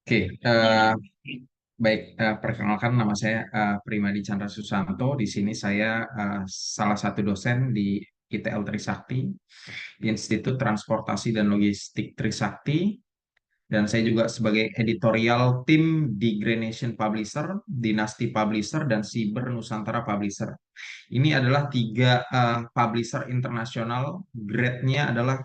Oke, baik. Perkenalkan nama saya Primadi Chandra Susanto. Di sini saya salah satu dosen di ITL Trisakti, Institut Transportasi dan Logistik Trisakti, dan saya juga sebagai editorial tim di Greenation Publisher, Dinasti Publisher, dan Siber Nusantara Publisher. Ini adalah tiga publisher internasional, grade-nya adalah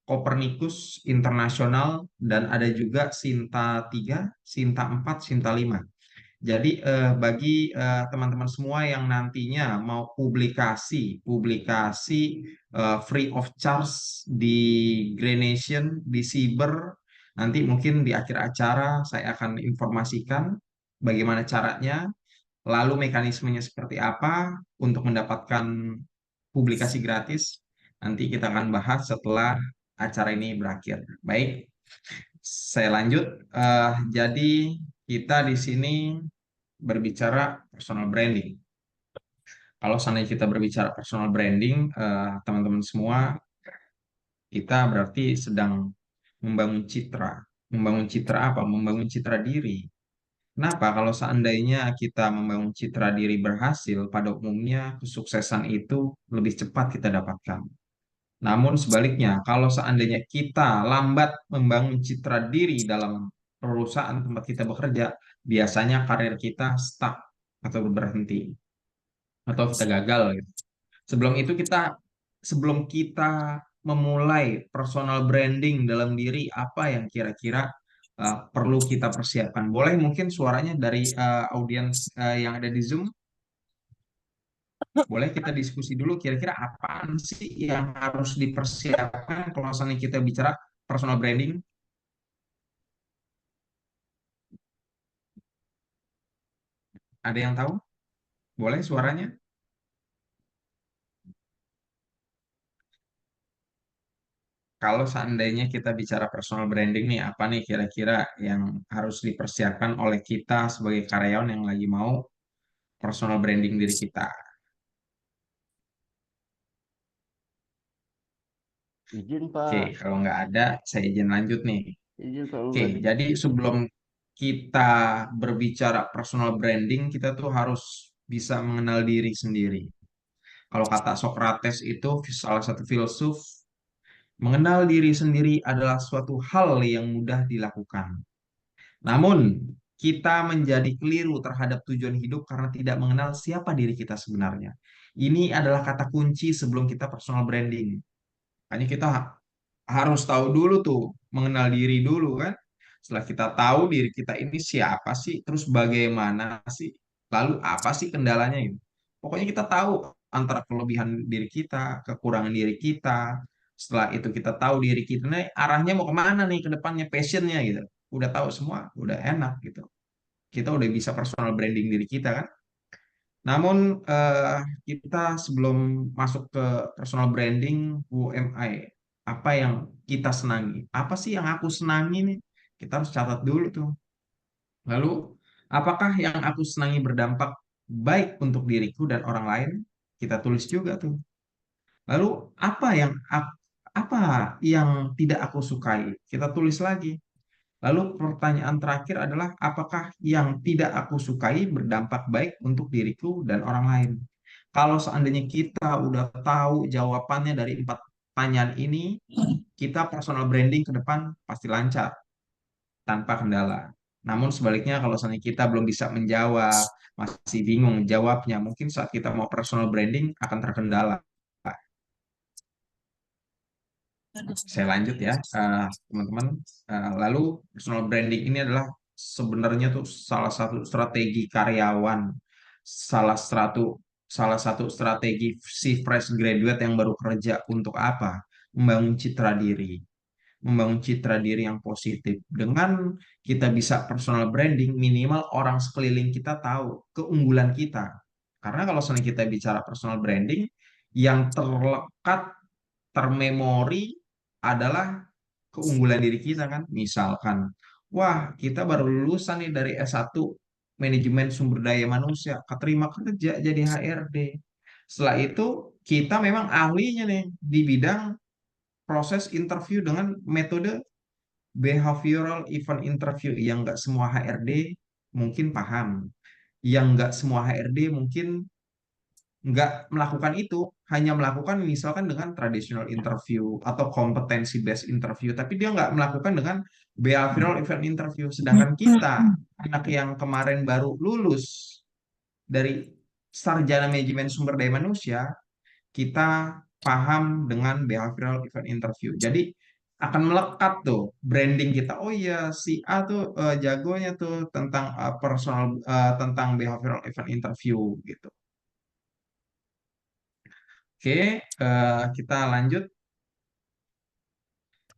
Copernicus Internasional, dan ada juga Sinta 3, Sinta 4, Sinta 5. Jadi bagi teman-teman semua yang nantinya mau publikasi free of charge di Greenation, di Siber, nanti mungkin di akhir acara saya akan informasikan bagaimana caranya, lalu mekanismenya seperti apa untuk mendapatkan publikasi gratis. Nanti kita akan bahas setelah acara ini berakhir. Baik, saya lanjut. Jadi kita di sini berbicara personal branding. Kalau seandainya kita berbicara personal branding, teman-teman semua, kita berarti sedang membangun citra. Membangun citra apa? Membangun citra diri. Kenapa? Kalau seandainya kita membangun citra diri berhasil, pada umumnya kesuksesan itu lebih cepat kita dapatkan. Namun sebaliknya, kalau seandainya kita lambat membangun citra diri dalam perusahaan tempat kita bekerja, biasanya karir kita stuck atau berhenti atau kita gagal gitu. Sebelum kita memulai personal branding dalam diri, apa yang kira-kira perlu kita persiapkan? Boleh mungkin suaranya dari audiens yang ada di Zoom, boleh kita diskusi dulu kira-kira apaan sih yang harus dipersiapkan kalau misalnya kita bicara personal branding? Ada yang tahu? Boleh suaranya? Kalau seandainya kita bicara personal branding nih, apa nih kira-kira yang harus dipersiapkan oleh kita sebagai karyawan yang lagi mau personal branding diri kita? Izin Oke, Pak, kalau nggak ada, saya izin lanjut nih. izin Pak Oke, Bupati. jadi sebelum kita berbicara personal branding, kita tuh harus bisa mengenal diri sendiri. Kalau kata Socrates itu salah satu filsuf, mengenal diri sendiri adalah suatu hal yang mudah dilakukan. Namun, kita menjadi keliru terhadap tujuan hidup karena tidak mengenal siapa diri kita sebenarnya. Ini adalah kata kunci sebelum kita personal branding. Makanya kita harus tahu dulu tuh, mengenal diri dulu kan. Setelah kita tahu diri kita ini siapa sih, terus bagaimana sih, lalu apa sih kendalanya itu. Pokoknya kita tahu antara kelebihan diri kita, kekurangan diri kita. Setelah itu kita tahu diri kita nih arahnya mau kemana nih ke depannya, passionnya gitu. Udah tahu semua, udah enak gitu. Kita udah bisa personal branding diri kita kan. Namun kita sebelum masuk ke personal branding, who am I? Apa yang kita senangi? Apa sih yang aku senangi nih? Kita harus catat dulu tuh. Lalu, apakah yang aku senangi berdampak baik untuk diriku dan orang lain? Kita tulis juga tuh. Lalu, apa yang tidak aku sukai? Kita tulis lagi. Lalu pertanyaan terakhir adalah apakah yang tidak aku sukai berdampak baik untuk diriku dan orang lain? Kalau seandainya kita udah tahu jawabannya dari empat pertanyaan ini, kita personal branding ke depan pasti lancar tanpa kendala. Namun sebaliknya kalau seandainya kita belum bisa menjawab, masih bingung jawabnya, mungkin saat kita mau personal branding akan terkendala. Saya lanjut ya, teman-teman. Lalu personal branding ini adalah sebenarnya tuh salah satu strategi karyawan, salah satu salah satu strategi si fresh graduate yang baru kerja untuk apa? Membangun citra diri, membangun citra diri yang positif. Dengan kita bisa personal branding, minimal orang sekeliling kita tahu keunggulan kita. Karena kalau misalnya kita bicara personal branding, yang terlekat termemori adalah keunggulan diri kita kan. Misalkan, wah kita baru lulusan nih dari S1 manajemen sumber daya manusia, keterima kerja jadi HRD. Setelah itu kita memang ahlinya nih di bidang proses interview dengan metode behavioral event interview yang nggak semua HRD mungkin paham, yang nggak semua HRD mungkin nggak melakukan itu, hanya melakukan misalkan dengan traditional interview atau competency based interview, tapi dia nggak melakukan dengan behavioral event interview. Sedangkan kita, anak yang kemarin baru lulus dari sarjana manajemen sumber daya manusia, kita paham dengan behavioral event interview. Jadi akan melekat tuh branding kita. Oh iya, si A tuh jagonya tuh tentang tentang behavioral event interview gitu. Oke, kita lanjut.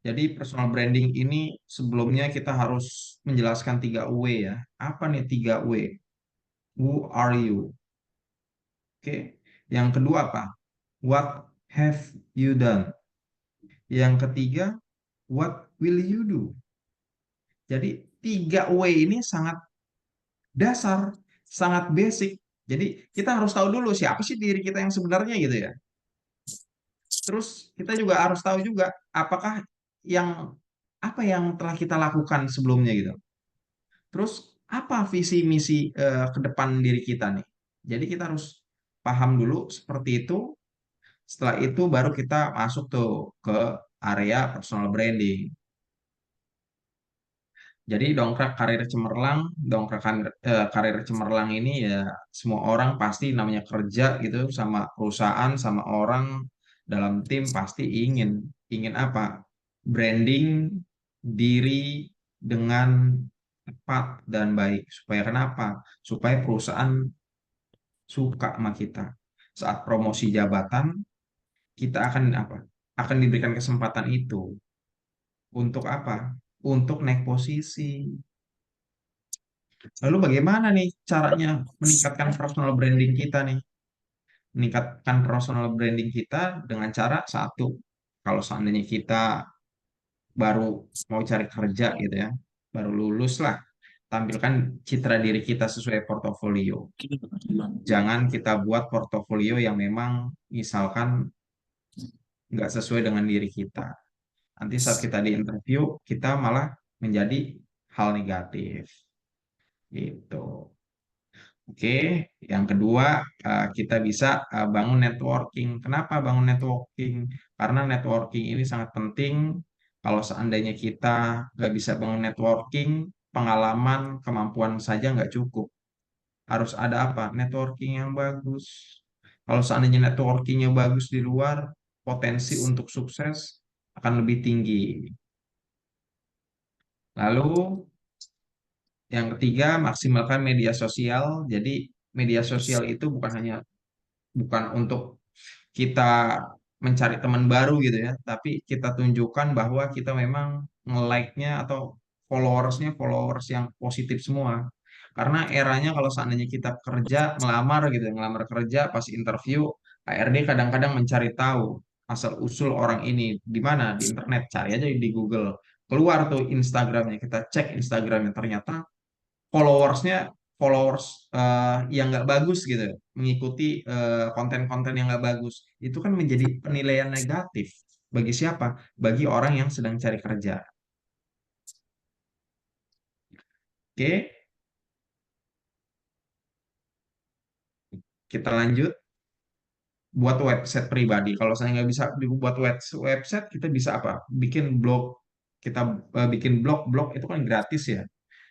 Jadi personal branding ini sebelumnya kita harus menjelaskan 3W ya. Apa nih 3W? Who are you? Oke. Yang kedua apa? What have you done? Yang ketiga, what will you do? Jadi 3W ini sangat dasar, sangat basic. Jadi kita harus tahu dulu siapa sih diri kita yang sebenarnya gitu ya. Terus kita juga harus tahu juga apakah yang apa yang telah kita lakukan sebelumnya gitu. Terus apa visi misi ke depan diri kita nih? Jadi kita harus paham dulu seperti itu. Setelah itu baru kita masuk tuh ke area personal branding. Jadi karir cemerlang ini ya semua orang pasti namanya kerja gitu sama perusahaan sama orang dalam tim pasti ingin ingin apa? Branding diri dengan tepat dan baik. Supaya kenapa? Supaya perusahaan suka sama kita. Saat promosi jabatan kita akan apa? Akan diberikan kesempatan itu untuk apa? Untuk naik posisi. Lalu bagaimana nih caranya meningkatkan personal branding kita nih? Meningkatkan personal branding kita dengan cara satu, kalau seandainya kita baru mau cari kerja gitu ya, baru lulus lah, tampilkan citra diri kita sesuai portofolio. Jangan kita buat portofolio yang memang misalkan nggak sesuai dengan diri kita. Nanti saat kita di interview, kita malah menjadi hal negatif. Gitu. Oke, yang kedua kita bisa bangun networking. Kenapa bangun networking? Karena networking ini sangat penting. Kalau seandainya kita nggak bisa bangun networking, pengalaman, kemampuan saja nggak cukup. Harus ada apa? Networking yang bagus. Kalau seandainya networkingnya bagus di luar, potensi untuk sukses akan lebih tinggi. Lalu yang ketiga, maksimalkan media sosial. Jadi media sosial itu bukan untuk kita mencari teman baru gitu ya, tapi kita tunjukkan bahwa kita memang nge-like-nya atau followersnya followers yang positif semua. Karena eranya kalau seandainya kita kerja, ngelamar gitu, ya, ngelamar kerja pas interview, HRD kadang-kadang mencari tahu asal-usul orang ini di mana di internet, cari aja di Google. Keluar tuh Instagramnya, kita cek Instagramnya, ternyata followersnya followers yang nggak bagus gitu, mengikuti konten-konten yang nggak bagus, itu kan menjadi penilaian negatif bagi siapa? Bagi orang yang sedang cari kerja. Oke, kita lanjut. Buat website pribadi. Kalau saya nggak bisa buat website, kita bisa apa? Bikin blog. Kita bikin blog itu kan gratis ya.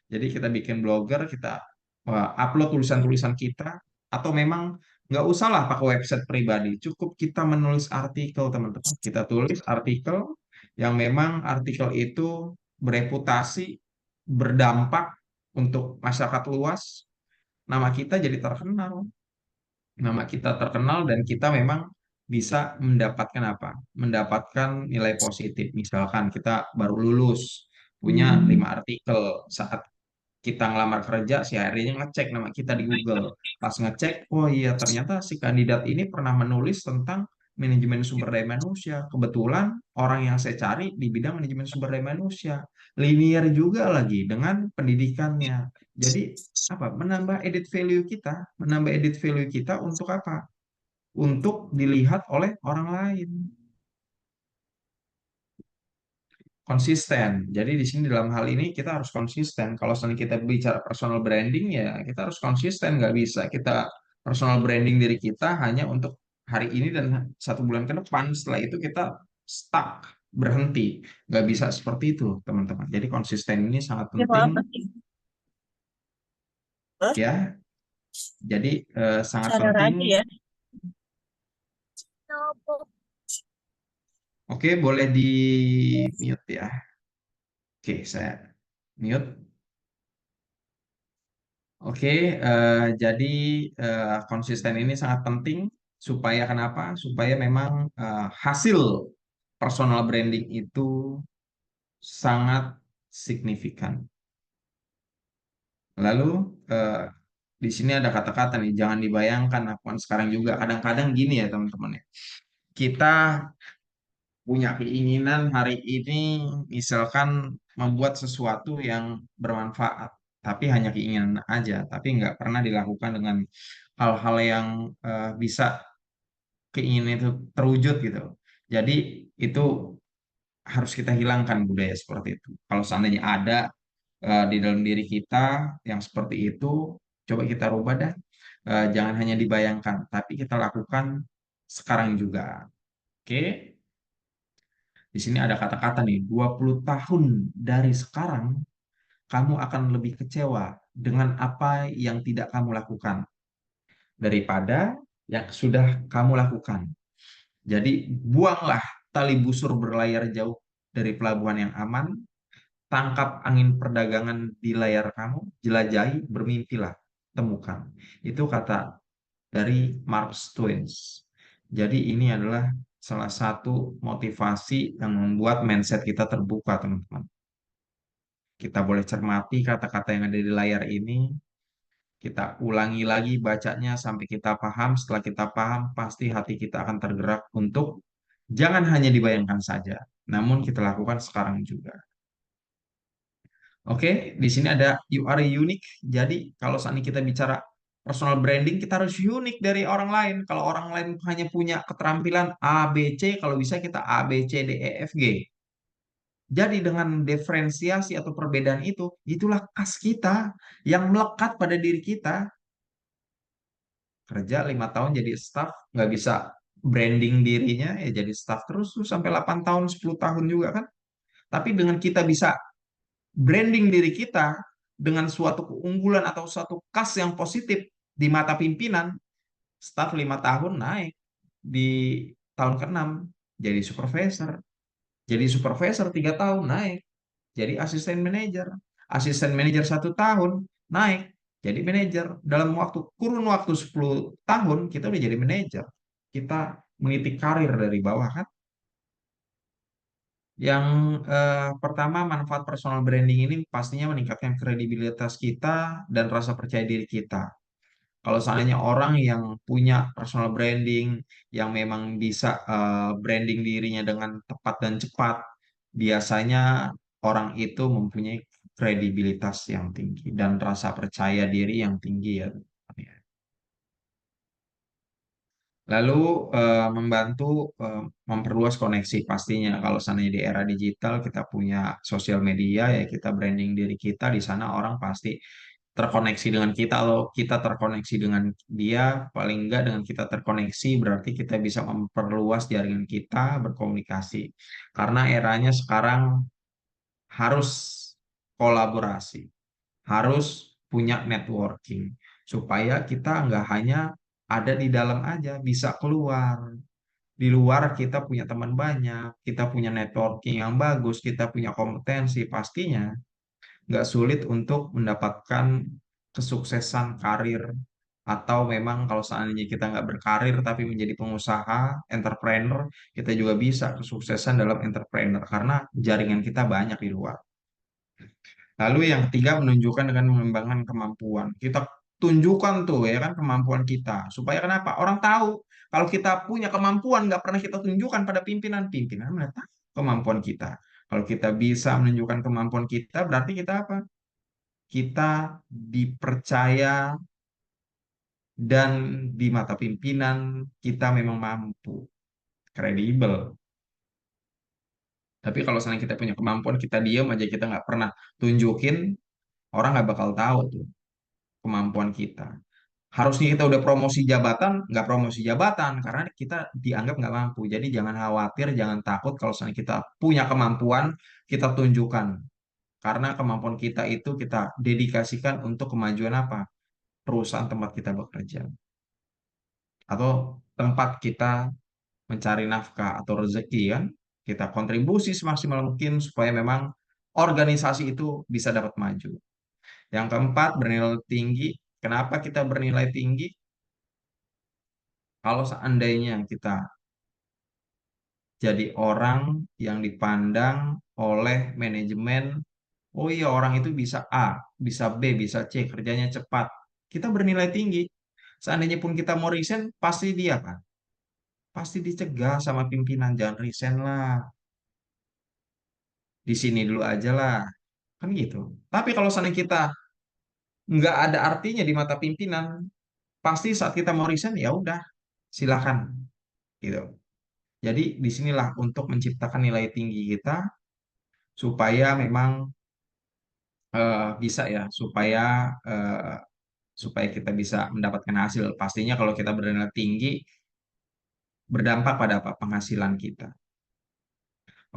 Jadi kita bikin blogger, kita upload tulisan-tulisan kita, atau memang nggak usah lah pakai website pribadi, cukup kita menulis artikel teman-teman. Kita tulis artikel yang memang artikel itu bereputasi, berdampak untuk masyarakat luas, nama kita jadi terkenal. Nama kita terkenal dan kita memang bisa mendapatkan apa? Mendapatkan nilai positif. Misalkan kita baru lulus, punya 5 artikel, saat kita ngelamar kerja, si HRD-nya ngecek nama kita di Google. Pas ngecek, oh iya ternyata si kandidat ini pernah menulis tentang manajemen sumber daya manusia. Kebetulan orang yang saya cari di bidang manajemen sumber daya manusia. Linear juga lagi dengan pendidikannya. Jadi apa? Menambah edit value kita untuk apa? Untuk dilihat oleh orang lain. konsisten. Jadi di sini dalam hal ini kita harus konsisten. Kalau misalnya kita bicara personal branding ya kita harus konsisten. Nggak bisa kita personal branding diri kita hanya untuk hari ini dan 1 bulan ke depan. Setelah itu kita stuck, berhenti. Nggak bisa seperti itu, teman-teman. Jadi konsisten ini sangat Ya, penting pasti. Hah? ya. Jadi sangat Sadar penting. aja ya. Oke, boleh di mute ya. Oke, saya mute. Oke, jadi konsisten ini sangat penting supaya kenapa? Supaya memang hasil personal branding itu sangat signifikan. Lalu eh, di sini ada kata-kata nih, jangan dibayangkan lakukan sekarang juga. Kadang-kadang gini ya teman-teman ya. Kita punya keinginan hari ini misalkan membuat sesuatu yang bermanfaat, tapi hanya keinginan aja, tapi nggak pernah dilakukan dengan hal-hal yang bisa keinginan itu terwujud gitu. Jadi itu harus kita hilangkan budaya seperti itu. Kalau seandainya ada di dalam diri kita yang seperti itu, coba kita rubah dah. Jangan hanya dibayangkan, tapi kita lakukan sekarang juga. Oke? Di sini ada kata-kata nih, 20 tahun dari sekarang kamu akan lebih kecewa dengan apa yang tidak kamu lakukan daripada yang sudah kamu lakukan. Jadi buanglah tali busur berlayar jauh dari pelabuhan yang aman, tangkap angin perdagangan di layar kamu, jelajahi, bermimpilah, temukan. Itu kata dari Mark Twain. Jadi ini adalah salah satu motivasi yang membuat mindset kita terbuka, teman-teman. Kita boleh cermati kata-kata yang ada di layar ini, kita ulangi lagi bacanya sampai kita paham. Setelah kita paham, pasti hati kita akan tergerak untuk jangan hanya dibayangkan saja, namun kita lakukan sekarang juga. Oke, di sini ada you are unique. Jadi kalau saat ini kita bicara personal branding, kita harus unik dari orang lain. Kalau orang lain hanya punya keterampilan A, B, C, kalau bisa kita A, B, C, D, E, F, G. Jadi dengan diferensiasi atau perbedaan itu, itulah khas kita yang melekat pada diri kita. Kerja 5 tahun jadi staff, nggak bisa branding dirinya, ya jadi staff terus tuh sampai 8 tahun, 10 tahun juga kan. Tapi dengan kita bisa branding diri kita dengan suatu keunggulan atau suatu khas yang positif di mata pimpinan, staff 5 tahun naik di tahun ke-6 jadi supervisor, jadi supervisor 3 tahun naik jadi asisten manajer 1 tahun naik jadi manajer dalam kurun waktu 10 tahun kita udah jadi manajer, kita meniti karir dari bawah kan. Yang pertama, manfaat personal branding ini pastinya meningkatkan kredibilitas kita dan rasa percaya diri kita. Kalau seandainya orang yang punya personal branding, yang memang bisa branding dirinya dengan tepat dan cepat, biasanya orang itu mempunyai kredibilitas yang tinggi dan rasa percaya diri yang tinggi ya. Lalu membantu memperluas koneksi pastinya. Kalau seandainya di era digital kita punya sosial media ya kita branding diri kita di sana orang pasti terkoneksi dengan kita. Kalau kita terkoneksi dengan dia, paling enggak dengan kita terkoneksi berarti kita bisa memperluas jaringan kita berkomunikasi. Karena eranya sekarang harus kolaborasi, harus punya networking supaya kita nggak hanya ada di dalam aja, bisa keluar. Di luar kita punya teman banyak, kita punya networking yang bagus, kita punya kompetensi, pastinya nggak sulit untuk mendapatkan kesuksesan karir. Atau memang kalau seandainya kita nggak berkarir tapi menjadi pengusaha, entrepreneur, kita juga bisa kesuksesan dalam entrepreneur karena jaringan kita banyak di luar. Lalu yang ketiga menunjukkan dengan mengembangkan kemampuan. Kita tunjukkan tuh ya kan kemampuan kita. Supaya kenapa? Orang tahu kalau kita punya kemampuan nggak pernah kita tunjukkan pada pimpinan. Pimpinan mana tahu kemampuan kita. Kalau kita bisa menunjukkan kemampuan kita, berarti kita apa? Kita dipercaya dan di mata pimpinan kita memang mampu, kredibel. Tapi kalau misalnya kita punya kemampuan, kita diem aja, kita nggak pernah tunjukin, orang nggak bakal tahu tuh kemampuan kita. Harusnya kita udah promosi jabatan, nggak promosi jabatan karena kita dianggap nggak mampu. Jadi jangan khawatir, jangan takut kalau misalnya kita punya kemampuan, kita tunjukkan. Karena kemampuan kita itu kita dedikasikan untuk kemajuan apa? Perusahaan tempat kita bekerja. Atau tempat kita mencari nafkah atau rezeki kan. Kita kontribusi semaksimal mungkin supaya memang organisasi itu bisa dapat maju. Yang keempat, bernilai tinggi. Kenapa kita bernilai tinggi? Kalau seandainya kita jadi orang yang dipandang oleh manajemen, oh iya orang itu bisa A, bisa B, bisa C, kerjanya cepat. Kita bernilai tinggi. Seandainya pun kita mau resign, pasti dia kan. Pasti dicegah sama pimpinan, jangan resign lah. Di sini dulu aja lah. Kan gitu. Tapi kalau seandainya kita nggak ada artinya di mata pimpinan, pasti saat kita mau resign, ya udah, silakan. Gitu. Jadi disinilah untuk menciptakan nilai tinggi kita supaya memang bisa ya eh, supaya kita bisa mendapatkan hasil. Pastinya kalau kita bernilai tinggi berdampak pada apa? Penghasilan kita.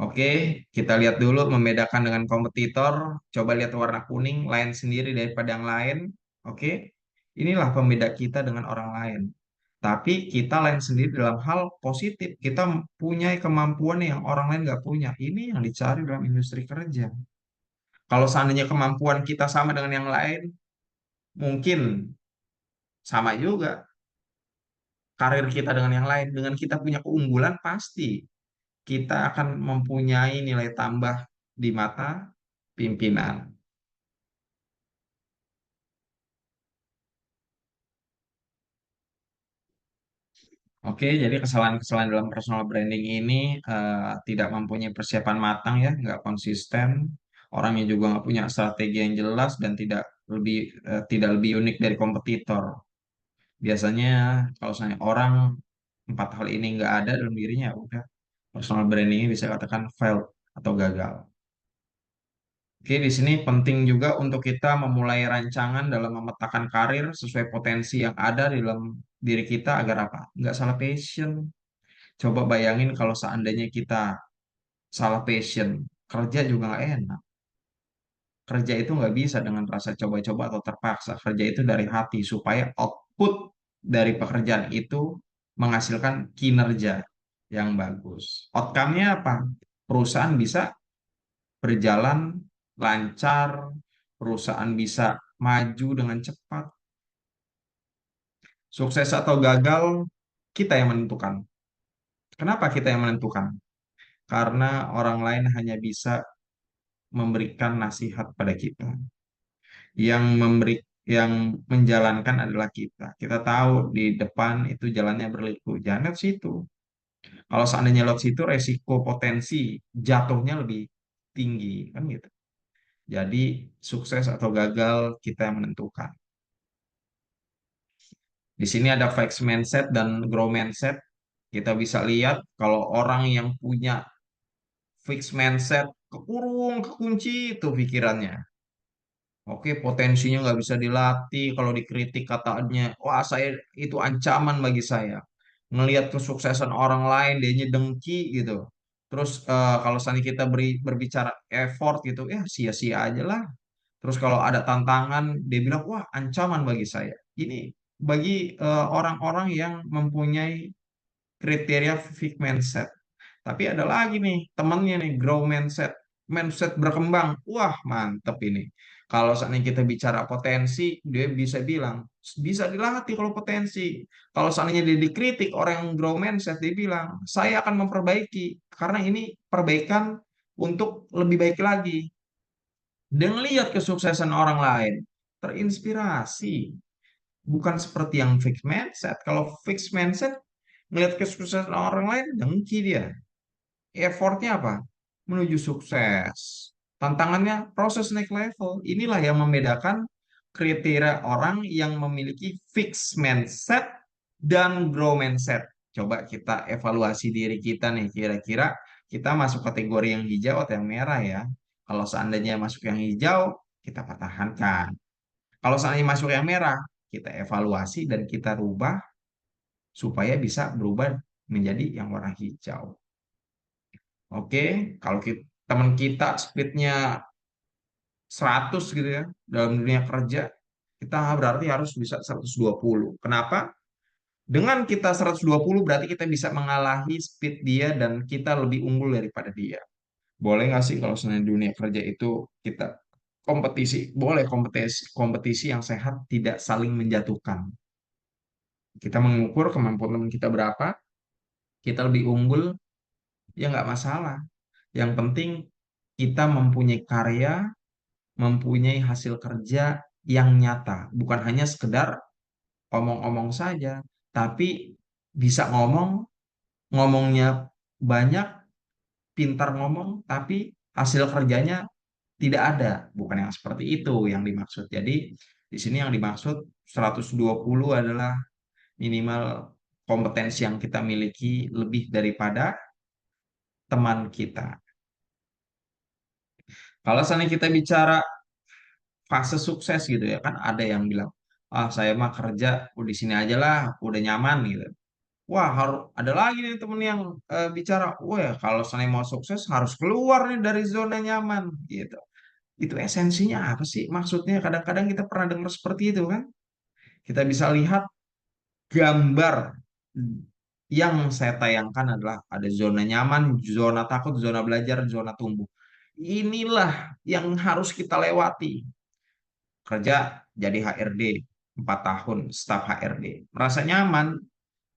Oke, kita lihat dulu membedakan dengan kompetitor. Coba lihat warna kuning, lain sendiri daripada yang lain. Oke, inilah pembeda kita dengan orang lain. Tapi kita lain sendiri dalam hal positif. Kita punya kemampuan yang orang lain nggak punya. Ini yang dicari dalam industri kerja. Kalau seandainya kemampuan kita sama dengan yang lain, mungkin sama juga karir kita dengan yang lain. Dengan kita punya keunggulan, pasti kita akan mempunyai nilai tambah di mata pimpinan. Oke, jadi kesalahan-kesalahan dalam personal branding ini tidak mempunyai persiapan matang ya, nggak konsisten. Orangnya juga nggak punya strategi yang jelas dan tidak lebih unik dari kompetitor. Biasanya kalau misalnya orang empat hal ini nggak ada dalam dirinya, ya udah personal branding bisa katakan failed atau gagal. Oke, di sini penting juga untuk kita memulai rancangan dalam memetakan karir sesuai potensi yang ada di dalam diri kita agar apa? Nggak salah passion. Coba bayangin kalau seandainya kita salah passion, kerja juga nggak enak. Kerja itu nggak bisa dengan rasa coba-coba atau terpaksa. Kerja itu dari hati supaya output dari pekerjaan itu menghasilkan kinerja yang bagus. Outcome-nya apa? Perusahaan bisa berjalan lancar, perusahaan bisa maju dengan cepat. Sukses atau gagal, kita yang menentukan. Kenapa kita yang menentukan? Karena orang lain hanya bisa memberikan nasihat pada kita. Yang menjalankan adalah kita. Kita tahu di depan itu jalannya berliku. Jangan lewat situ. Kalau seandainya lewat situ, resiko potensi jatuhnya lebih tinggi, kan gitu. Jadi sukses atau gagal kita yang menentukan. Di sini ada fixed mindset dan grow mindset. Kita bisa lihat kalau orang yang punya fixed mindset kekurung, kekunci itu pikirannya. Oke, potensinya nggak bisa dilatih. Kalau dikritik katanya, wah saya itu ancaman bagi saya. Ngelihat kesuksesan orang lain, dia dengki gitu. Terus kalau misalnya kita berbicara effort gitu, ya sia-sia aja lah. Terus kalau ada tantangan, dia bilang, wah ancaman bagi saya. Ini bagi orang-orang yang mempunyai kriteria fixed mindset. Tapi ada lagi nih temannya nih grow mindset, mindset berkembang. Wah mantep ini. Kalau seandainya kita bicara potensi, dia bisa bilang bisa dilatih kalau potensi. Kalau seandainya dia dikritik orang yang grow mindset, dia bilang saya akan memperbaiki karena ini perbaikan untuk lebih baik lagi. Dan lihat kesuksesan orang lain, terinspirasi. Bukan seperti yang fixed mindset. Kalau fixed mindset, ngelihat kesuksesan orang lain, dengki dia. Effortnya apa? Menuju sukses. Tantangannya proses naik level. Inilah yang membedakan kriteria orang yang memiliki fixed mindset dan grow mindset. Coba kita evaluasi diri kita nih, kira-kira kita masuk kategori yang hijau atau yang merah ya. Kalau seandainya masuk yang hijau, kita pertahankan. Kalau seandainya masuk yang merah, kita evaluasi dan kita rubah supaya bisa berubah menjadi yang warna hijau. Oke, kalau teman kita speednya 100 gitu ya dalam dunia kerja, kita berarti harus bisa 120. Kenapa? Dengan kita 120 berarti kita bisa mengalahi speed dia dan kita lebih unggul daripada dia. Boleh nggak sih kalau sebenarnya dunia kerja itu kita kompetisi? Boleh kompetisi, kompetisi yang sehat, tidak saling menjatuhkan. Kita mengukur kemampuan teman kita berapa, kita lebih unggul, ya nggak masalah. Yang penting kita mempunyai karya, mempunyai hasil kerja yang nyata, bukan hanya sekedar omong-omong saja, tapi bisa ngomongnya banyak, pintar ngomong, tapi hasil kerjanya tidak ada. Bukan yang seperti itu yang dimaksud. Jadi di sini yang dimaksud 120 adalah minimal kompetensi yang kita miliki lebih daripada teman kita. Kalau seandainya kita bicara fase sukses gitu ya, kan ada yang bilang, ah saya mah kerja udah di sini aja lah, udah nyaman gitu. Wah, harus ada lagi nih temen yang bicara, wah ya, kalau saya mau sukses harus keluar nih dari zona nyaman gitu. Itu esensinya apa sih? Maksudnya kadang-kadang kita pernah dengar seperti itu kan? Kita bisa lihat gambar yang saya tayangkan adalah ada zona nyaman, zona takut, zona belajar, zona tumbuh. Inilah yang harus kita lewati. Kerja jadi HRD 4 tahun, staf HRD. Merasa nyaman,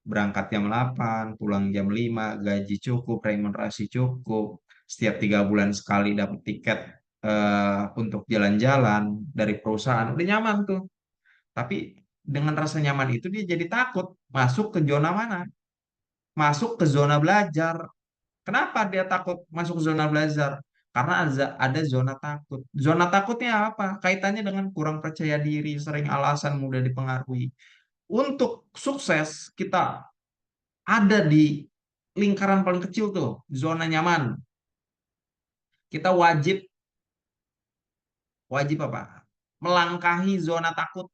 berangkat jam 8, pulang jam 5, gaji cukup, remunerasi cukup, setiap 3 bulan sekali dapat tiket untuk jalan-jalan dari perusahaan, udah nyaman tuh. Tapi dengan rasa nyaman itu dia jadi takut masuk ke zona mana? Masuk ke zona belajar. Kenapa dia takut masuk ke zona belajar? Karena ada zona takut. Zona takutnya apa? Kaitannya dengan kurang percaya diri, sering alasan, mudah dipengaruhi. Untuk sukses, kita ada di lingkaran paling kecil tuh, zona nyaman. Kita wajib wajib apa? Melangkahi zona takut.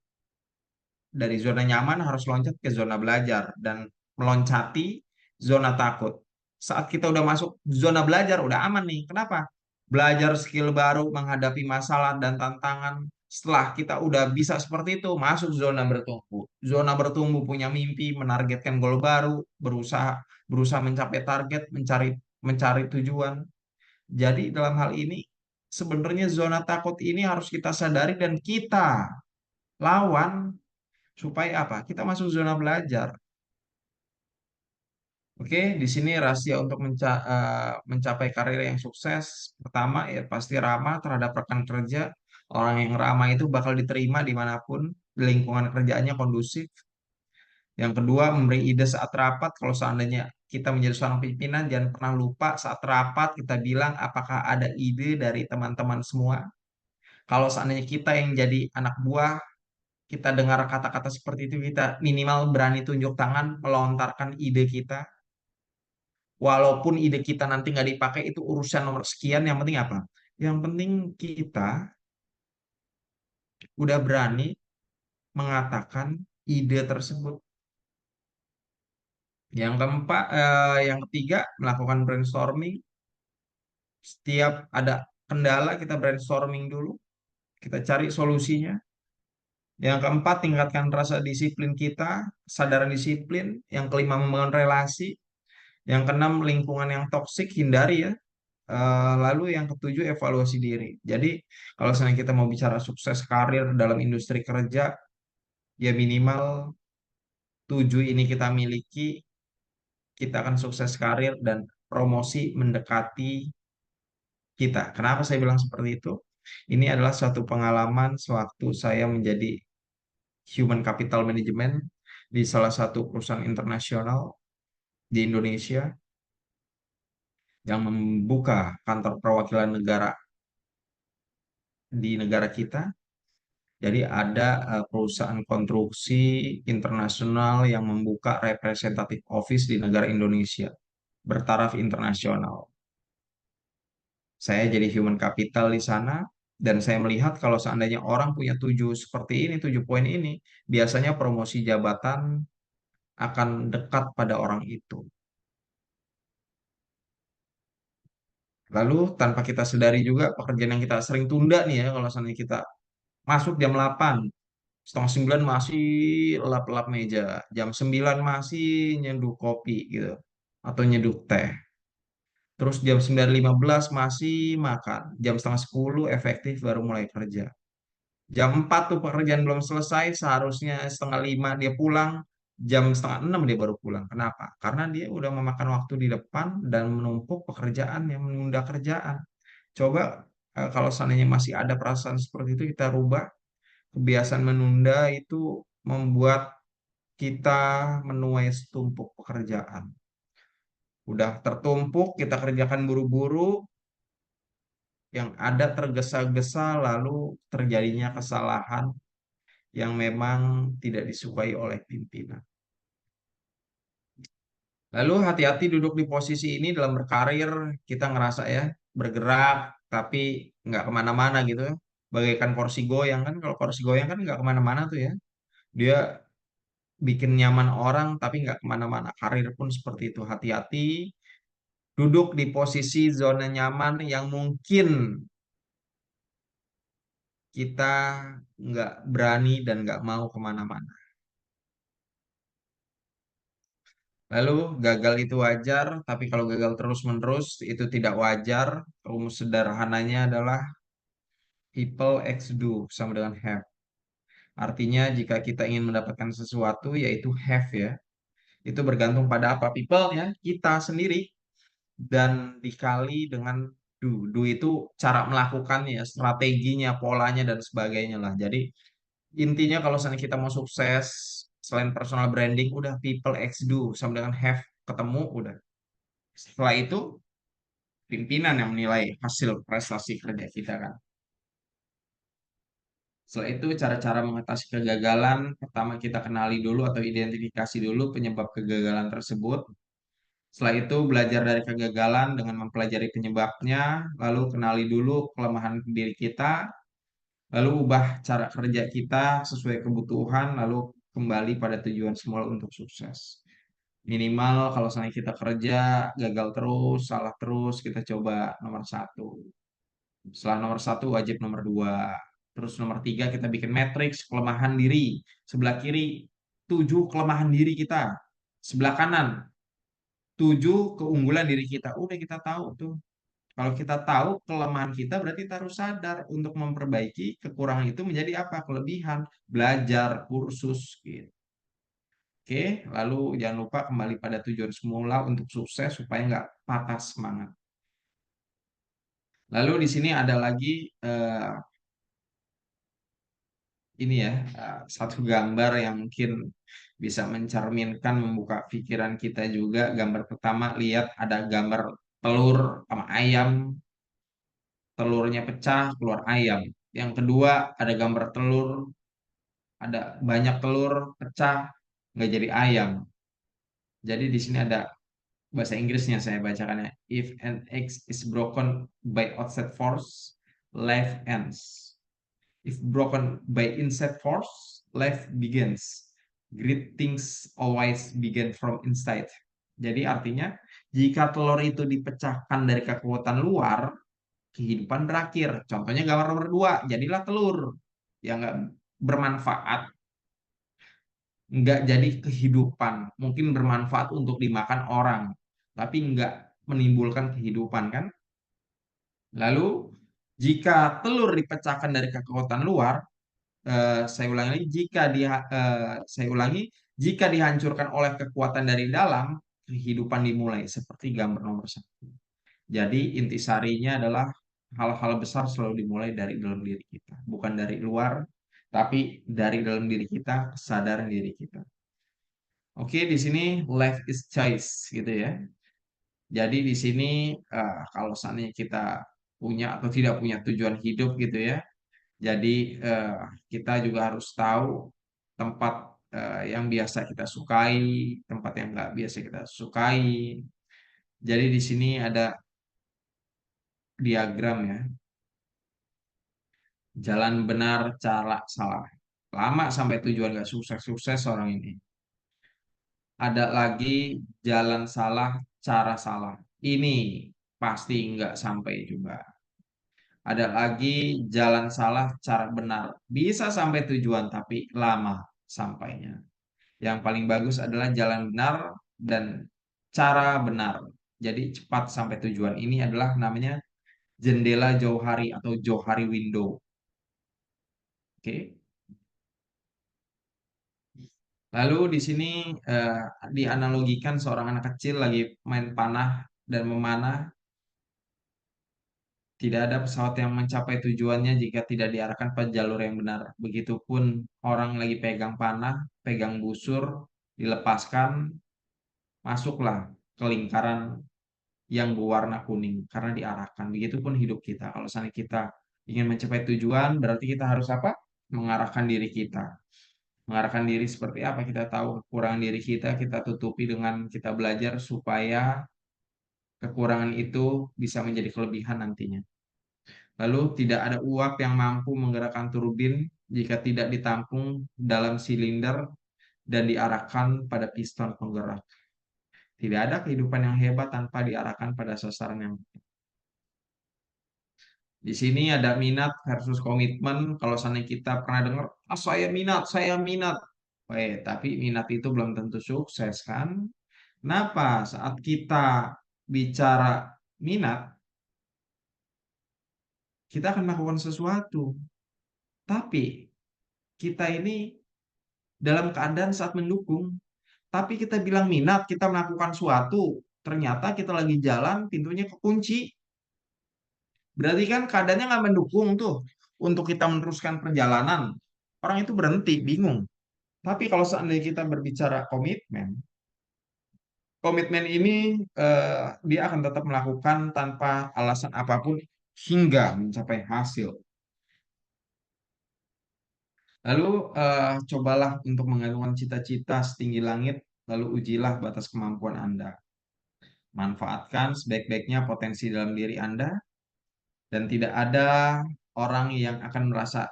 Dari zona nyaman harus loncat ke zona belajar dan meloncati zona takut. Saat kita udah masuk zona belajar udah aman nih. Kenapa? Belajar skill baru, menghadapi masalah dan tantangan. Setelah kita udah bisa seperti itu, masuk zona bertumbuh. Zona bertumbuh punya mimpi, menargetkan goal baru, berusaha berusaha mencapai target, mencari mencari tujuan. Jadi dalam hal ini sebenarnya zona takut ini harus kita sadari dan kita lawan supaya apa? Kita masuk zona belajar. Oke, di sini rahasia untuk mencapai karir yang sukses. Pertama, ya pasti ramah terhadap rekan kerja. Orang yang ramah itu bakal diterima dimanapun, lingkungan kerjaannya kondusif. Yang kedua, memberi ide saat rapat. Kalau seandainya kita menjadi seorang pimpinan, jangan pernah lupa saat rapat kita bilang apakah ada ide dari teman-teman semua. Kalau seandainya kita yang jadi anak buah, kita dengar kata-kata seperti itu, kita minimal berani tunjuk tangan, melontarkan ide kita. Walaupun ide kita nanti nggak dipakai, itu urusan nomor sekian. Yang penting apa? Yang penting kita udah berani mengatakan ide tersebut. Yang ketiga, melakukan brainstorming. Setiap ada kendala, kita brainstorming dulu. Kita cari solusinya. Yang keempat, tingkatkan rasa disiplin kita, kesadaran disiplin. Yang kelima, membangun relasi. Yang keenam, lingkungan yang toksik, hindari ya. Lalu yang ketujuh, evaluasi diri. Jadi kalau misalnya kita mau bicara sukses karir dalam industri kerja, ya minimal tujuh ini kita miliki, kita akan sukses karir dan promosi mendekati kita. Kenapa saya bilang seperti itu? Ini adalah suatu pengalaman sewaktu saya menjadi human capital management di salah satu perusahaan internasional di Indonesia yang membuka kantor perwakilan negara di negara kita. Jadi ada perusahaan konstruksi internasional yang membuka representatif office di negara Indonesia bertaraf internasional. Saya jadi human capital di sana, dan saya melihat kalau seandainya orang punya tujuh seperti ini, 7 poin ini, biasanya promosi jabatan akan dekat pada orang itu. Lalu tanpa kita sadari juga pekerjaan yang kita sering tunda nih ya, kalau seandainya kita masuk jam 8, setengah 9 masih lap-lap meja, jam 9 masih nyeduh kopi gitu, atau nyeduh teh. Terus jam 9.15 masih makan, jam setengah 10 efektif baru mulai kerja. Jam 4 tuh pekerjaan belum selesai, seharusnya setengah 5 dia pulang, jam setengah 6 dia baru pulang. Kenapa? Karena dia udah memakan waktu di depan dan menumpuk pekerjaan yang menunda kerjaan. Coba kalau seandainya masih ada perasaan seperti itu, kita rubah. Kebiasaan menunda itu membuat kita menuai setumpuk pekerjaan. Udah tertumpuk, kita kerjakan buru-buru, yang ada tergesa-gesa, lalu terjadinya kesalahan yang memang tidak disukai oleh pimpinan. Lalu hati-hati duduk di posisi ini dalam berkarir, kita ngerasa ya, bergerak, tapi nggak kemana-mana gitu ya. Bagaikan kursi goyang kan, kalau kursi goyang kan nggak kemana-mana tuh ya. Dia bikin nyaman orang, tapi nggak kemana-mana. Karir pun seperti itu, hati-hati duduk di posisi zona nyaman yang mungkin kita nggak berani dan nggak mau kemana-mana. Lalu gagal itu wajar, tapi kalau gagal terus-menerus itu tidak wajar. Rumus sederhananya adalah people X do sama dengan have. Artinya jika kita ingin mendapatkan sesuatu yaitu have ya, itu bergantung pada apa? People ya, kita sendiri, dan dikali dengan do. Do itu cara melakukannya, strateginya, polanya dan sebagainya lah. Jadi intinya kalau misalnya kita mau sukses, selain personal branding, udah people X do sama dengan have ketemu udah. Setelah itu pimpinan yang menilai hasil prestasi kerja kita kan. Setelah itu cara-cara mengatasi kegagalan, pertama kita kenali dulu atau identifikasi dulu penyebab kegagalan tersebut. Setelah itu belajar dari kegagalan dengan mempelajari penyebabnya, lalu kenali dulu kelemahan diri kita, lalu ubah cara kerja kita sesuai kebutuhan, lalu kembali pada tujuan semula untuk sukses. Minimal kalau misalnya kita kerja gagal terus, salah terus, kita coba nomor satu. Setelah nomor satu wajib nomor dua. Terus nomor tiga kita bikin matriks kelemahan diri. Sebelah kiri 7 kelemahan diri kita. Sebelah kanan 7 keunggulan diri kita. Udah kita tahu tuh. Kalau kita tahu kelemahan kita berarti kita harus sadar untuk memperbaiki kekurangan itu menjadi apa? Kelebihan. Belajar, kursus gitu. Oke, lalu jangan lupa kembali pada tujuan semula untuk sukses supaya nggak patah semangat. Lalu di sini ada lagi eh, ini ya, satu gambar yang mungkin bisa mencerminkan membuka pikiran kita juga. Gambar pertama lihat ada gambar telur sama ayam, telurnya pecah keluar ayam. Yang kedua ada gambar telur, ada banyak telur pecah nggak jadi ayam. Jadi di sini ada bahasa Inggrisnya saya bacakannya. If an egg is broken by outside force, life ends. If broken by inside force, life begins. Great things always begin from inside. Jadi artinya, jika telur itu dipecahkan dari kekuatan luar, kehidupan berakhir. Contohnya gambar nomor 2, jadilah telur yang nggak bermanfaat, nggak jadi kehidupan. Mungkin bermanfaat untuk dimakan orang, tapi nggak menimbulkan kehidupan kan? Lalu, jika telur dipecahkan dari kekuatan luar, saya ulangi lagi, saya ulangi, jika dihancurkan oleh kekuatan dari dalam, kehidupan dimulai seperti gambar nomor satu. Jadi intisarinya adalah hal-hal besar selalu dimulai dari dalam diri kita, bukan dari luar, tapi dari dalam diri kita, kesadaran diri kita. Oke, di sini life is choice gitu ya. Jadi di sini kalau seandainya kita punya atau tidak punya tujuan hidup gitu ya, jadi eh, kita juga harus tahu tempat yang biasa kita sukai, tempat yang nggak biasa kita sukai. Jadi di sini ada diagram ya. Jalan benar, cara salah. Lama sampai tujuan gak sukses-sukses orang ini. Ada lagi jalan salah, cara salah. Ini pasti nggak sampai juga. Ada lagi jalan salah, cara benar. Bisa sampai tujuan tapi lama sampainya. Yang paling bagus adalah jalan benar dan cara benar. Jadi cepat sampai tujuan. Ini adalah namanya jendela jauh hari atau Johari window. Oke. Lalu di sini eh, dianalogikan seorang anak kecil lagi main panah dan memanah. Tidak ada pesawat yang mencapai tujuannya jika tidak diarahkan pada jalur yang benar. Begitupun orang lagi pegang panah, pegang busur, dilepaskan, masuklah ke lingkaran yang berwarna kuning karena diarahkan. Begitupun hidup kita. Kalau misalnya kita ingin mencapai tujuan, berarti kita harus apa? Mengarahkan diri kita. Mengarahkan diri seperti apa? Kita tahu kekurangan diri kita tutupi dengan kita belajar supaya kekurangan itu bisa menjadi kelebihan nantinya. Lalu tidak ada uap yang mampu menggerakkan turbin jika tidak ditampung dalam silinder dan diarahkan pada piston penggerak. Tidak ada kehidupan yang hebat tanpa diarahkan pada sasaran yang. Di sini ada minat versus komitmen. Kalau seandainya kita pernah dengar, ah, saya minat, saya minat. Tapi minat itu belum tentu sukses kan? Kenapa? Saat kita bicara minat, kita akan melakukan sesuatu. Tapi kita ini dalam keadaan saat mendukung. Tapi kita bilang minat, kita melakukan suatu. Ternyata kita lagi jalan, pintunya kekunci. Berarti kan keadaannya nggak mendukung tuh untuk kita meneruskan perjalanan. Orang itu berhenti, bingung. Tapi kalau seandainya kita berbicara komitmen, komitmen ini dia akan tetap melakukan tanpa alasan apapun hingga mencapai hasil. Lalu cobalah untuk mengagungkan cita-cita setinggi langit, lalu ujilah batas kemampuan Anda. Manfaatkan sebaik-baiknya potensi dalam diri Anda, dan tidak ada orang yang akan merasa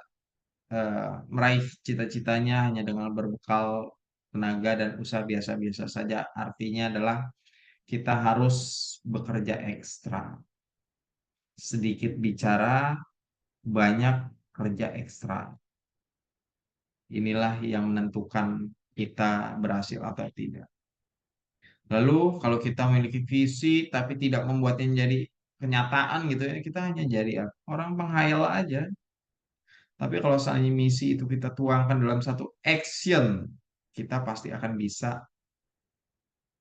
meraih cita-citanya hanya dengan berbekal tenaga dan usaha biasa-biasa saja. Artinya adalah kita harus bekerja ekstra. Sedikit bicara, banyak kerja ekstra. Inilah yang menentukan kita berhasil atau tidak. Lalu kalau kita memiliki visi tapi tidak membuatnya menjadi kenyataan gitu ya, kita hanya jadi orang penghayal aja. Tapi kalau seandainya misi itu kita tuangkan dalam satu action, kita pasti akan bisa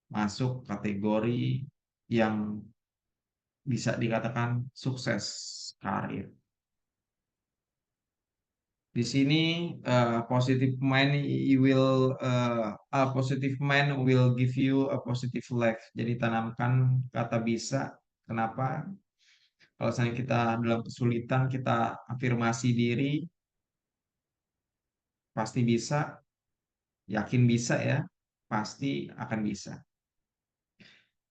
masuk kategori yang bisa dikatakan sukses karir. Di sini positive mind a positive mind will give you a positive life. Jadi tanamkan kata bisa. Kenapa? Kalau misalnya kita dalam kesulitan, kita afirmasi diri, pasti bisa, yakin bisa ya, pasti akan bisa.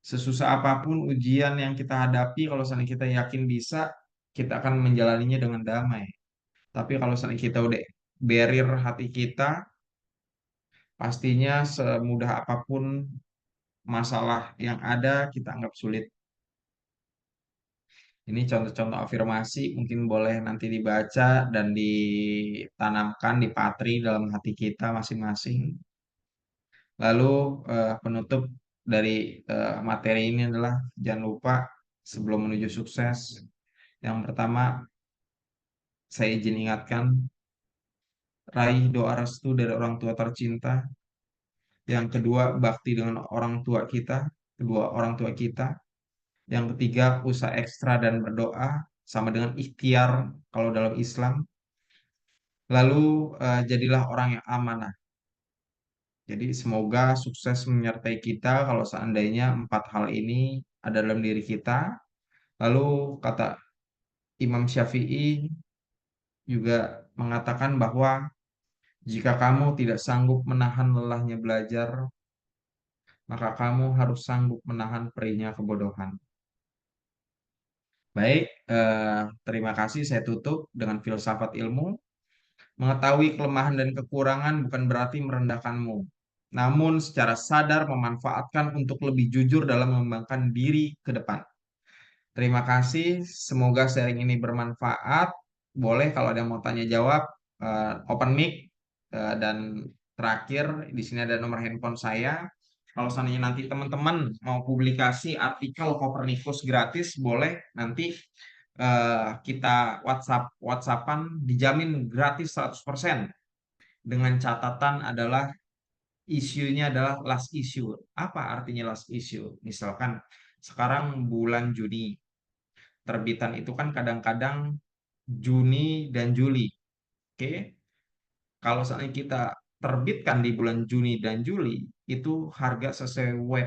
Sesusah apapun ujian yang kita hadapi, kalau misalnya kita yakin bisa, kita akan menjalaninya dengan damai. Tapi kalau misalnya kita udah barrier hati kita, pastinya semudah apapun masalah yang ada, kita anggap sulit. Ini contoh-contoh afirmasi mungkin boleh nanti dibaca dan ditanamkan, dipatri dalam hati kita masing-masing. Lalu penutup dari materi ini adalah jangan lupa sebelum menuju sukses. Yang pertama, saya izin ingatkan, raih doa restu dari orang tua tercinta. Yang kedua, bakti dengan orang tua kita, kedua orang tua kita. Yang ketiga, usaha ekstra dan berdoa sama dengan ikhtiar kalau dalam Islam. Lalu jadilah orang yang amanah. Jadi semoga sukses menyertai kita kalau seandainya empat hal ini ada dalam diri kita. Lalu kata Imam Syafi'i juga mengatakan bahwa jika kamu tidak sanggup menahan lelahnya belajar, maka kamu harus sanggup menahan perihnya kebodohan. Baik, terima kasih. Saya tutup dengan filsafat ilmu. Mengetahui kelemahan dan kekurangan bukan berarti merendahkanmu, namun secara sadar memanfaatkan untuk lebih jujur dalam mengembangkan diri ke depan. Terima kasih, semoga sharing ini bermanfaat. Boleh kalau ada yang mau tanya jawab, open mic. Dan terakhir di sini ada nomor handphone saya. Kalau seandainya nanti teman-teman mau publikasi artikel Copernicus gratis, boleh nanti kita WhatsAppan dijamin gratis 100%. Dengan catatan adalah isunya adalah last issue. Apa artinya last issue? Misalkan sekarang bulan Juni, terbitan itu kan kadang-kadang Juni dan Juli. Oke, kalau seandainya kita terbitkan di bulan Juni dan Juli, itu harga sesuai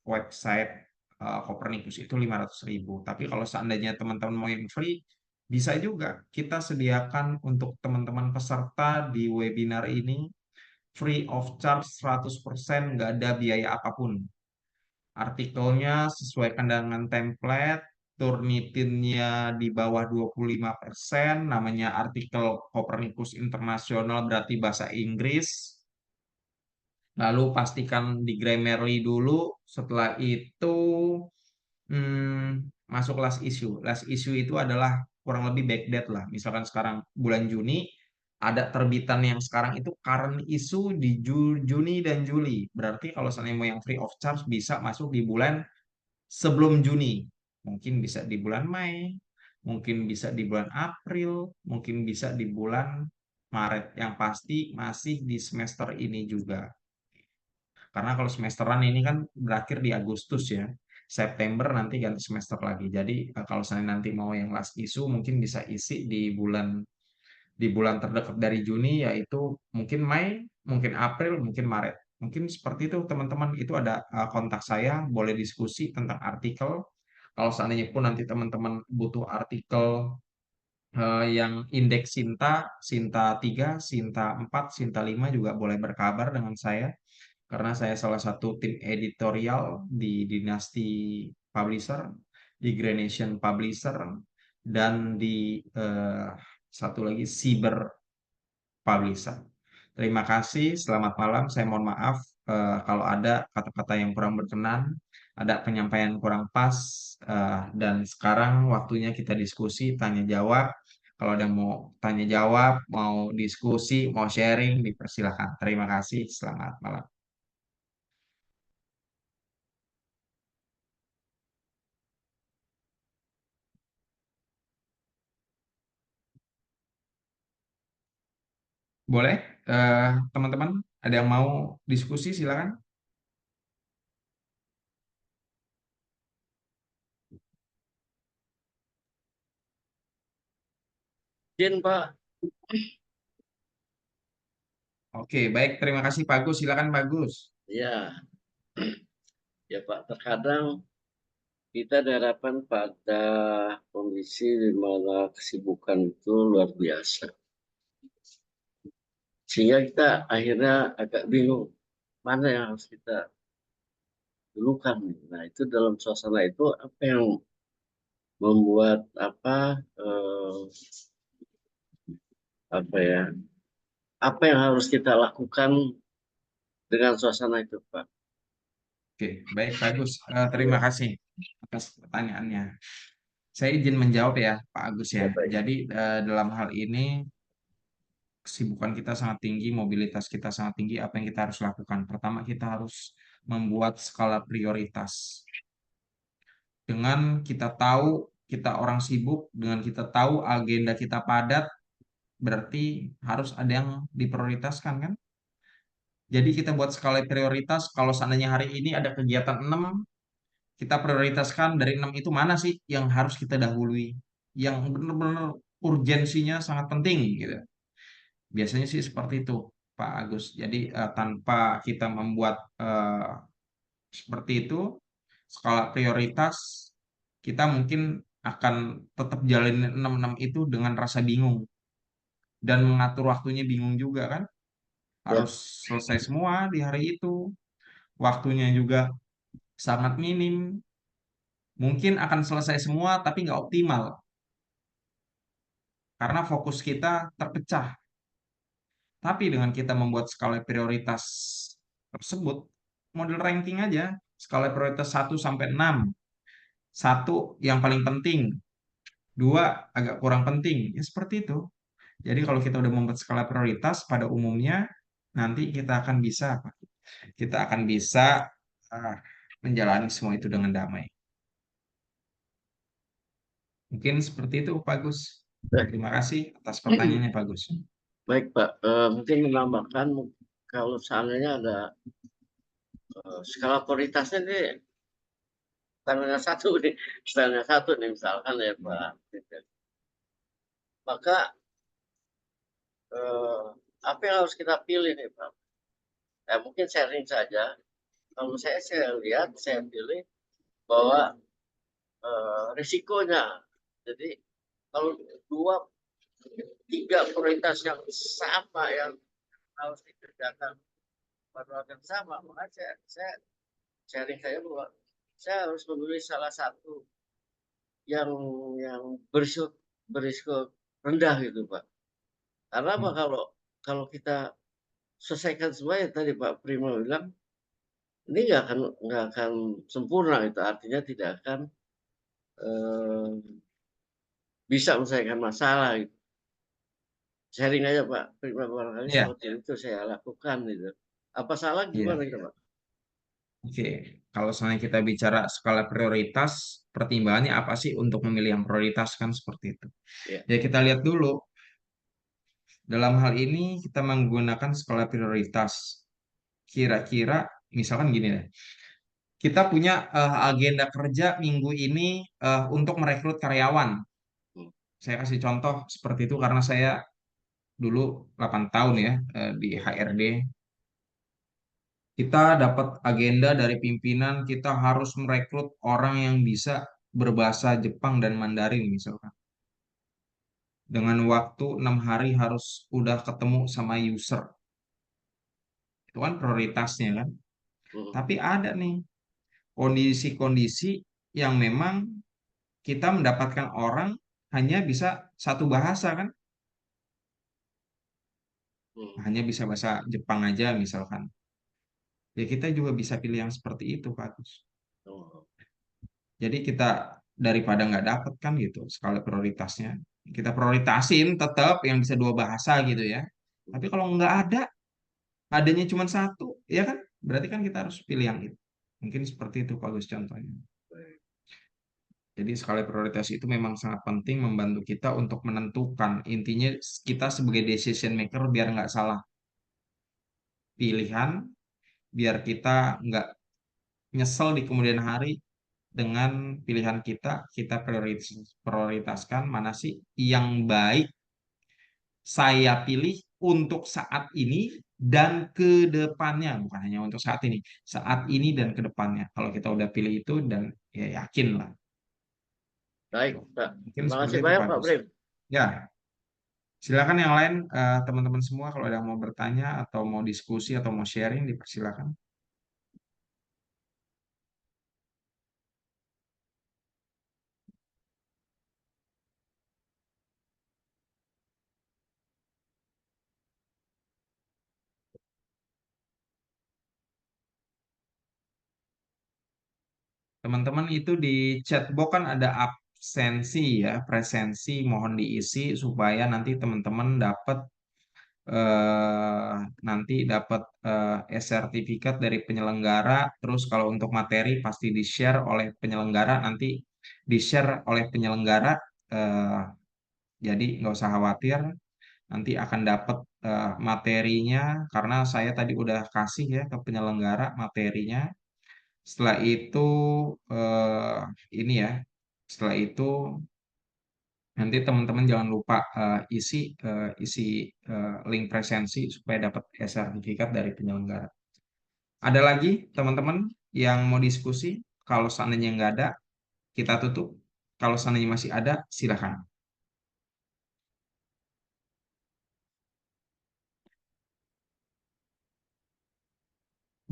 website Copernicus itu 500.000. Tapi kalau seandainya teman-teman mau yang free, bisa juga kita sediakan untuk teman-teman peserta di webinar ini free of charge 100%, nggak ada biaya apapun. Artikelnya sesuaikan dengan template, Turnitinnya di bawah 25%, namanya artikel Copernicus Internasional berarti bahasa Inggris. Lalu pastikan di Grammarly dulu, setelah itu masuk last issue. Last issue itu adalah kurang lebih backdate lah. Misalkan sekarang bulan Juni, ada terbitan yang sekarang itu current issue di Juni dan Juli. Berarti kalau seandainya mau yang free of charge bisa masuk di bulan sebelum Juni. Mungkin bisa di bulan Mei, mungkin bisa di bulan April, mungkin bisa di bulan Maret. Yang pasti masih di semester ini juga. Karena kalau semesteran ini kan berakhir di Agustus ya. September nanti ganti semester lagi. Jadi kalau saya nanti mau yang last issue mungkin bisa isi di bulan terdekat dari Juni, yaitu mungkin Mei, mungkin April, mungkin Maret. Mungkin seperti itu teman-teman. Itu ada kontak saya, boleh diskusi tentang artikel. Kalau seandainya pun nanti teman-teman butuh artikel yang indeks Sinta, Sinta 3, Sinta 4, Sinta 5 juga boleh berkabar dengan saya karena saya salah satu tim editorial di Dinasti Publisher, di Granation Publisher, dan di satu lagi Cyber Publisher. Terima kasih, selamat malam. Saya mohon maaf kalau ada kata-kata yang kurang berkenan, ada penyampaian kurang pas, dan sekarang waktunya kita diskusi, tanya jawab. Kalau ada yang mau tanya jawab, mau diskusi, mau sharing, dipersilakan. Terima kasih, selamat malam. Boleh, teman-teman, ada yang mau diskusi, silakan. Izin Pak, Oke, baik, terima kasih Pak Agus, silakan Pak Agus. ya, ya Pak. Terkadang kita dihadapkan pada kondisi di mana kesibukan itu luar biasa, sehingga kita akhirnya agak bingung mana yang harus kita dulukan. Nah, itu dalam suasana itu apa yang membuat apa ya? Apa yang harus kita lakukan dengan suasana itu, Pak? Oke, baik Pak Agus. Terima Ya, kasih atas pertanyaannya. Saya izin menjawab ya, Pak Agus ya. ya baik. Jadi dalam hal ini kesibukan kita sangat tinggi, mobilitas kita sangat tinggi. Apa yang kita harus lakukan? Pertama, kita harus membuat skala prioritas. Dengan kita tahu kita orang sibuk, dengan kita tahu agenda kita padat, berarti harus ada yang diprioritaskan kan? Jadi kita buat skala prioritas. Kalau seandainya hari ini ada kegiatan 6, kita prioritaskan dari 6 itu mana sih yang harus kita dahului, yang benar-benar urgensinya sangat penting gitu. Biasanya sih seperti itu, Pak Agus. Jadi tanpa kita membuat seperti itu, skala prioritas, kita mungkin akan tetap jalanin 6-6 itu dengan rasa bingung. Dan mengatur waktunya bingung juga kan. Ya, Harus selesai semua di hari itu. Waktunya juga sangat minim. Mungkin akan selesai semua, tapi nggak optimal karena fokus kita terpecah. Tapi dengan kita membuat skala prioritas tersebut, model ranking aja, skala prioritas 1 sampai 6. Satu yang paling penting, dua agak kurang penting. Ya seperti itu. Jadi kalau kita udah membuat skala prioritas, pada umumnya nanti kita akan bisa apa? Kita akan bisa ah, menjalani semua itu dengan damai. Mungkin seperti itu, Pak Gus. Eh, Terima kasih atas pertanyaannya, Pak Gus. Baik, Pak. Mungkin menambahkan kalau seandainya ada skala prioritasnya ini standarnya satu nih, standarnya satu nih misalkan ya Pak. Maka eh, apa yang harus kita pilih nih Pak? Mungkin sharing saja. Kalau saya lihat, saya pilih bahwa risikonya. Jadi kalau dua, tiga prioritas yang sama yang harus dikerjakan pada waktu yang sama, maka saya sharing saya bahwa saya harus memilih salah satu yang yang berisiko berisiko rendah gitu Pak. Karena apa Hmm. kalau kita selesaikan semua yang tadi Pak Prima bilang ini nggak akan sempurna itu artinya tidak akan eh, bisa menyelesaikan masalah gitu. Sharing aja Pak Prima barangkali Iya, seperti itu saya lakukan gitu. Apa salah gimana iya. gitu Pak? Oke, kalau misalnya kita bicara skala prioritas, pertimbangannya apa sih untuk memilih yang prioritas kan seperti itu. Ya. Ya kita lihat dulu, dalam hal ini kita menggunakan skala prioritas. Kira-kira, misalkan gini deh, kita punya agenda kerja minggu ini untuk merekrut karyawan. Hmm. Saya kasih contoh seperti itu karena saya dulu 8 tahun ya di HRD. Kita dapat agenda dari pimpinan, kita harus merekrut orang yang bisa berbahasa Jepang dan Mandarin misalkan. Dengan waktu 6 hari harus udah ketemu sama user. Itu kan prioritasnya kan. Hmm. Tapi ada nih kondisi-kondisi yang memang kita mendapatkan orang hanya bisa satu bahasa kan. Hmm. Hanya bisa bahasa Jepang aja misalkan. Ya kita juga bisa pilih yang seperti itu, Pak Agus. Oh. Jadi kita daripada nggak dapet kan gitu skala prioritasnya. Kita prioritasin tetap yang bisa dua bahasa gitu ya. Tapi kalau nggak ada, adanya cuma satu, ya kan? Berarti kan kita harus pilih yang itu. Mungkin seperti itu Pak Gus contohnya. Baik. Jadi skala prioritas itu memang sangat penting membantu kita untuk menentukan. Intinya kita sebagai decision maker biar nggak salah pilihan, biar kita nggak nyesel di kemudian hari dengan pilihan kita, kita prioritaskan mana sih yang baik saya pilih untuk saat ini dan ke depannya, bukan hanya untuk saat ini, saat ini dan ke depannya. Kalau kita udah pilih itu dan ya yakin lah. Baik, Pak. Mungkin Terima seperti kasih itu banyak Pak Pak Gus. Prim. Ya, silakan yang lain teman-teman semua kalau ada yang mau bertanya atau mau diskusi atau mau sharing dipersilakan. Teman-teman itu di chatbox kan ada absensi ya, presensi mohon diisi supaya nanti teman-teman dapat eh, dapat e-sertifikat dari penyelenggara. Terus kalau untuk materi pasti di-share oleh penyelenggara, nanti di-share oleh penyelenggara. eh, jadi nggak usah khawatir, nanti akan dapat materinya karena saya tadi udah kasih ya ke penyelenggara materinya. Setelah itu eh, ini ya, setelah itu nanti teman-teman jangan lupa isi link presensi supaya dapat sertifikat dari penyelenggara. Ada lagi teman-teman yang mau diskusi? Kalau seandainya nggak ada, kita tutup. Kalau seandainya masih ada, silakan.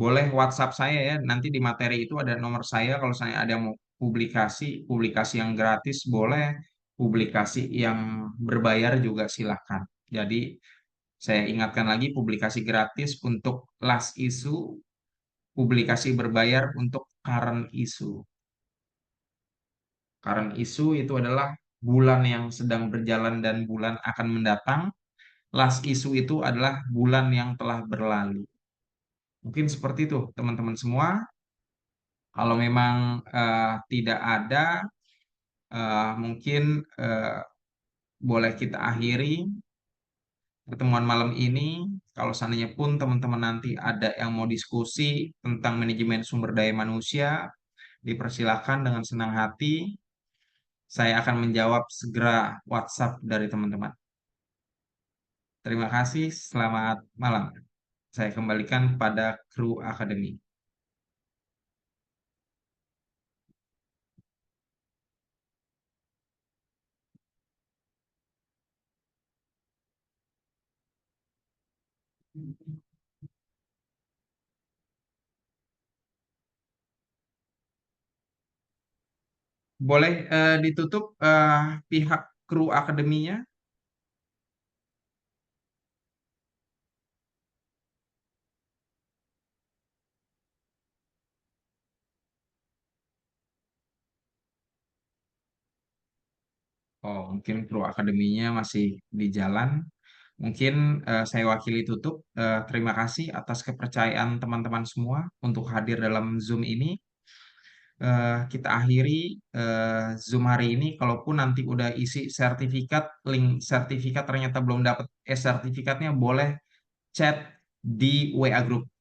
Boleh WhatsApp saya ya. Nanti di materi itu ada nomor saya. Kalau saya ada yang mau publikasi, publikasi yang gratis boleh, publikasi yang berbayar juga silakan. Jadi saya ingatkan lagi publikasi gratis untuk last issue, publikasi berbayar untuk current issue. Current issue itu adalah bulan yang sedang berjalan dan bulan akan mendatang. Last issue itu adalah bulan yang telah berlalu. Mungkin seperti itu, teman-teman semua. Kalau memang tidak ada, mungkin boleh kita akhiri pertemuan malam ini. Kalau seandainya pun teman-teman nanti ada yang mau diskusi tentang manajemen sumber daya manusia, dipersilakan dengan senang hati. Saya akan menjawab segera WhatsApp dari teman-teman. Terima kasih, selamat malam. Saya kembalikan pada kru akademi. Boleh ditutup pihak kru akademinya? Oh, mungkin kru akademinya masih di jalan. Mungkin saya wakili tutup. Terima kasih atas kepercayaan teman-teman semua untuk hadir dalam Zoom ini. Kita akhiri Zoom hari ini. Kalaupun nanti udah isi sertifikat, link sertifikat ternyata belum dapat sertifikatnya, boleh chat di WA Group.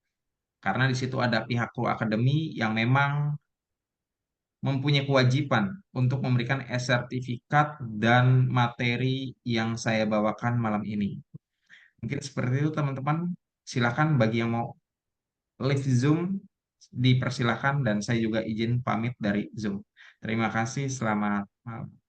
Karena di situ ada pihak kru akademi yang memang mempunyai kewajiban untuk memberikan sertifikat dan materi yang saya bawakan malam ini. Mungkin seperti itu teman-teman. Silakan bagi yang mau live Zoom dipersilakan dan saya juga izin pamit dari Zoom. Terima kasih, selamat malam.